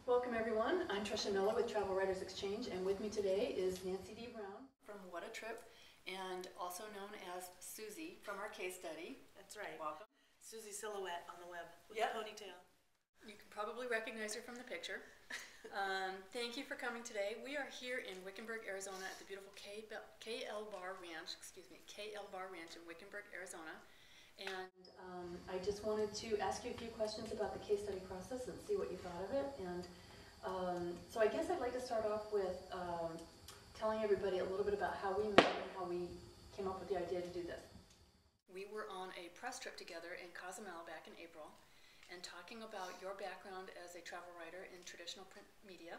Welcome everyone, I'm Trisha Miller with Travel Writers Exchange, and with me today is Nancy D. Brown from What a Trip, and also known as Suzy from our case study. That's right. Welcome. Suzy silhouette on the web with Yep. a ponytail. You can probably recognize her from the picture. Thank you for coming today. We are here in Wickenburg, Arizona at the beautiful KL Bar Ranch in Wickenburg, Arizona. And I just wanted to ask you a few questions about the case study process and see what you thought of it. And so I guess I'd like to start off with telling everybody a little bit about how we met and how we came up with the idea to do this. We were on a press trip together in Cozumel back in April and talking about your background as a travel writer in traditional print media.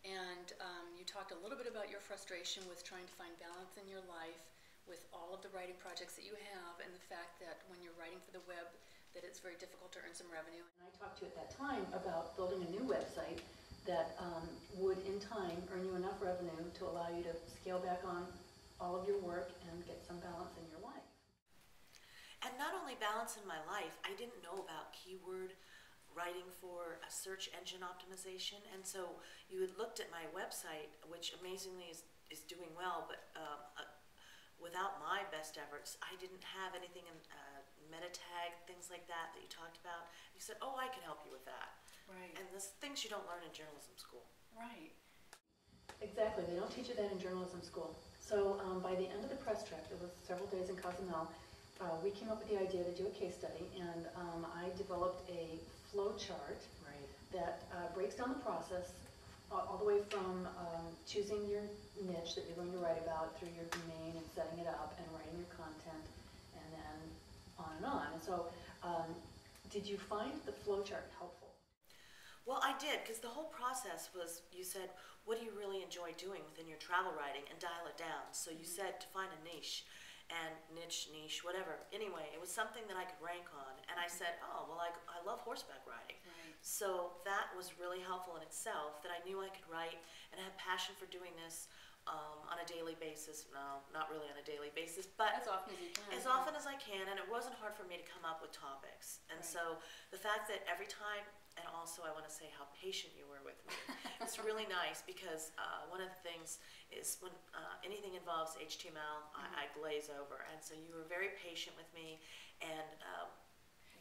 And you talked a little bit about your frustration with trying to find balance in your life with all of the writing projects that you have, and the fact that when you're writing for the web that it's very difficult to earn some revenue. And I talked to you at that time about building a new website that would in time earn you enough revenue to allow you to scale back on all of your work and get some balance in your life. And not only balance in my life, I didn't know about keyword writing for a search engine optimization, and so you had looked at my website, which amazingly is doing well, but without my best efforts, I didn't have anything in meta tag, things like that you talked about. You said, oh, I can help you with that. Right. And there's things you don't learn in journalism school. Right. Exactly. They don't teach you that in journalism school. So by the end of the press trip, it was several days in Cozumel, we came up with the idea to do a case study, and I developed a flow chart that breaks down the process all the way from choosing your niche that you're going to write about through your domain and setting it up and writing your content, and then on and on. And so did you find the flowchart helpful? Well, I did, because the whole process was, you said, what do you really enjoy doing within your travel writing, and dial it down. So you said to find a niche, and niche, whatever. Anyway, it was something that I could rank on, and I said, oh, well, I love horseback riding. Right. So that was really helpful in itself, that I knew I could write, and I had passion for doing this on a daily basis. No, not really on a daily basis, but As often as you can. as often as I can, and it wasn't hard for me to come up with topics. And Right. so the fact that every time, and also I want to say how patient you were with me, it's really nice, because one of the things is when anything involves HTML, I glaze over, and so you were very patient with me, and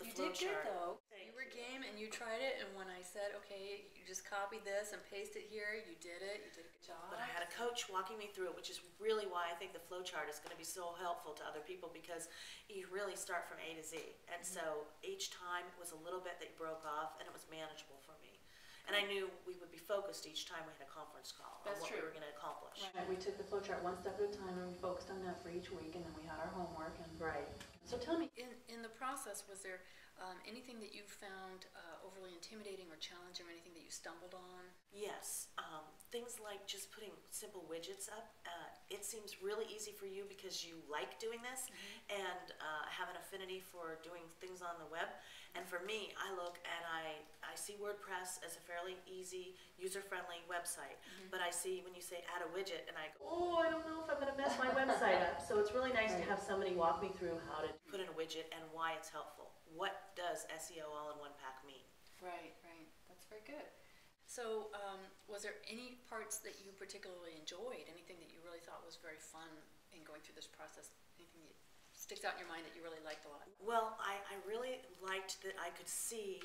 the You flow did good chart. though. Thank You were you. game and you tried it, and when I said, okay, you just copy this and paste it here, you did it. You did a good job. But I had a coach walking me through it, which is really why I think the flow chart is going to be so helpful to other people, because you really start from A to Z. And so each time it was a little bit that you broke off, and it was manageable for me. And I knew we would be focused each time we had a conference call on That's what true. we were going to accomplish. Right. We took the flowchart one step at a time, and we focused on that for each week, and then we had our homework. And Right. So tell me, in the process, was there anything that you found overly intimidating or challenging, or anything that you stumbled on? Yes, things like just putting simple widgets up. It seems really easy for you because you like doing this and have an affinity for doing things on the web. And for me, I look and I see WordPress as a fairly easy, user-friendly website. But I see when you say add a widget, and I go, oh, I don't know if I'm going to mess my website up. So it's really nice to have somebody walk me through how to put in a widget and why it's helpful. What does SEO all in one pack mean? Right, right. That's very good. So was there any parts that you particularly enjoyed? Anything that you really thought was very fun in going through this process? Anything that sticks out in your mind that you really liked a lot? Well, I really liked that I could see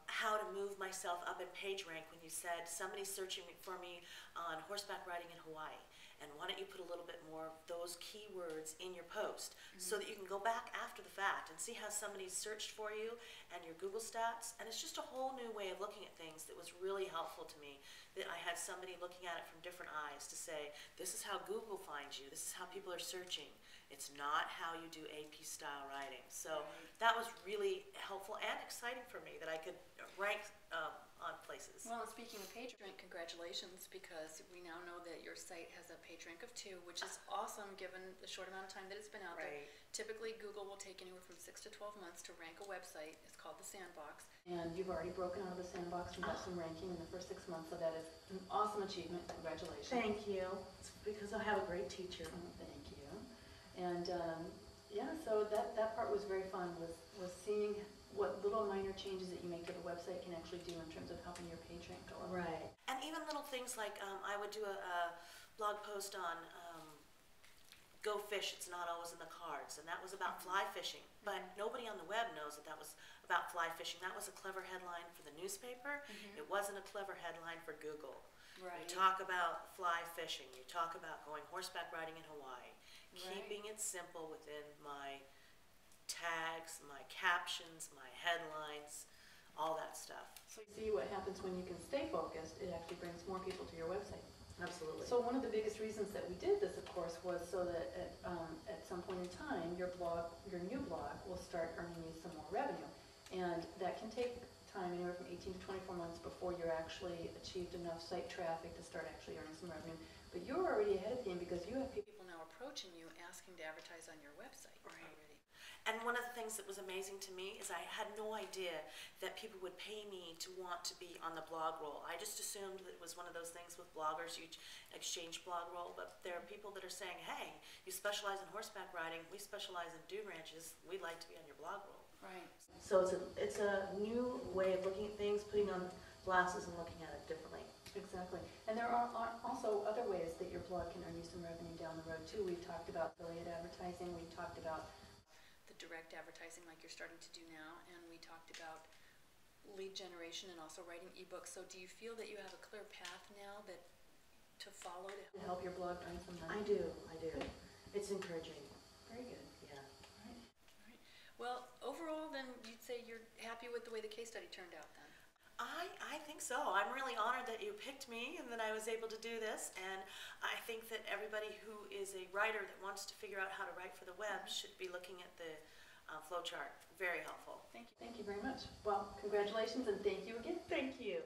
how to move myself up in page rank when you said somebody's searching for me on horseback riding in Hawaii. And why don't you put a little bit more of those keywords in your post so that you can go back after the fact and see how somebody's searched for you and your Google stats. And it's just a whole new way of looking at things that was really helpful to me, that I had somebody looking at it from different eyes to say, this is how Google finds you, this is how people are searching. It's not how you do AP style writing. So that was really helpful and exciting for me, that I could rank on places. Well, and speaking of page rank, congratulations, because we now know that your site has a page rank of 2, which is awesome given the short amount of time that it's been out there. Typically, Google will take anywhere from 6 to 12 months to rank a website. It's called the sandbox. And you've already broken out of the sandbox and got some ranking in the first 6 months, so that is an awesome achievement. Congratulations. Thank you. It's because I have a great teacher. Oh, thank you. And yeah, so that part was very fun, was seeing what little minor minor changes that you make to the website can actually do in terms of helping your page rank go up. Right. And even little things like I would do a blog post on go fish, it's not always in the cards, and that was about fly fishing. But nobody on the web knows that that was about fly fishing. That was a clever headline for the newspaper. It wasn't a clever headline for Google. Right. You talk about fly fishing, you talk about going horseback riding in Hawaii, keeping it simple within my tags, my captions, my headlines, all that stuff. So you see what happens when you can stay focused, it actually brings more people to your website. Absolutely. So one of the biggest reasons that we did this, of course, was so that at some point in time, your new blog, will start earning you some more revenue. And that can take time, anywhere from 18 to 24 months before you're actually achieved enough site traffic to start actually earning some revenue. But you're already ahead of the game because you have people now approaching you asking to advertise on your website already. And one of the things that was amazing to me is I had no idea that people would pay me to want to be on the blog roll. I just assumed that it was one of those things with bloggers, you exchange blog roll, but there are people that are saying, hey, you specialize in horseback riding, we specialize in dude ranches, we'd like to be on your blog roll. Right. So it's a new way of looking at things, putting on glasses and looking at it differently. Exactly. And there are also other ways that your blog can earn you some revenue down the road too. We've talked about affiliate advertising, we've talked about direct advertising like you're starting to do now, and we talked about lead generation and also writing ebooks. So do you feel that you have a clear path now that to follow to help your blog earn some money? I do. It's encouraging. Very good. Yeah. All right. Well, overall then you'd say you're happy with the way the case study turned out then? I think so. I'm really honored that you picked me and that I was able to do this, and I think that everybody who is a writer that wants to figure out how to write for the web should be looking at the flowchart. Very helpful. Thank you. Thank you very much. Well, congratulations and thank you again. Thank you.